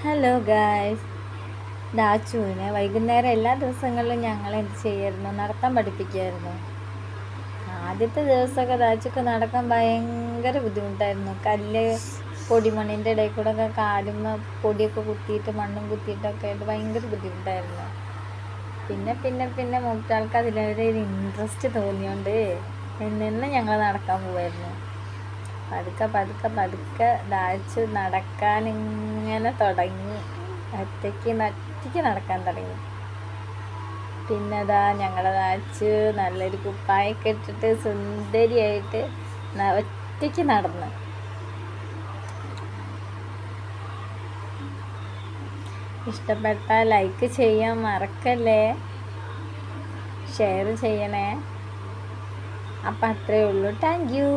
Hello guys. ദാച്ചുവിനെ വൈകുന്നേരം എല്ലാ ദിവസങ്ങളിലും ഞങ്ങൾ എന്ത് ചെയ്യായിരുന്നു, നടത്താൻ പഠിപ്പിക്കുമായിരുന്നു. ആദ്യത്തെ ദിവസമൊക്കെ ദാച്ചുക്ക് നടക്കാൻ ഭയങ്കര ബുദ്ധിമുട്ടായിരുന്നു. കല്ല് പൊടിമണ്ണിൻ്റെ ഇടയിൽ കൂടെ ഒക്കെ കാലുമ്മ പൊടിയൊക്കെ കുത്തിയിട്ട് മണ്ണും കുത്തിയിട്ടൊക്കെ ആയിട്ട് ഭയങ്കര ബുദ്ധിമുട്ടായിരുന്നു. പിന്നെ പിന്നെ പിന്നെ മൂത്താൾക്ക് അതിലൊരു ഇൻട്രസ്റ്റ് തോന്നിയോണ്ട് എന്നും ഞങ്ങൾ നടക്കാൻ പോവായിരുന്നു. പതുക്കെ പതുക്കെ പതുക്കെ ദാച്ചു നടക്കാൻ ഇങ്ങനെ തുടങ്ങി. ഒറ്റയ്ക്ക് നടക്കാൻ തുടങ്ങി. പിന്നെ ഞങ്ങളുടെ ദാച്ചു നല്ലൊരു കുപ്പായൊക്കെ ഇട്ടിട്ട് സുന്ദരിയായിട്ട് ഒറ്റയ്ക്ക് നടന്ന്. ഇഷ്ടപ്പെട്ടാൽ ലൈക്ക് ചെയ്യാൻ മറക്കല്ലേ, ഷെയർ ചെയ്യണേ. അപ്പം അത്രയേ ഉള്ളൂ. Thank you.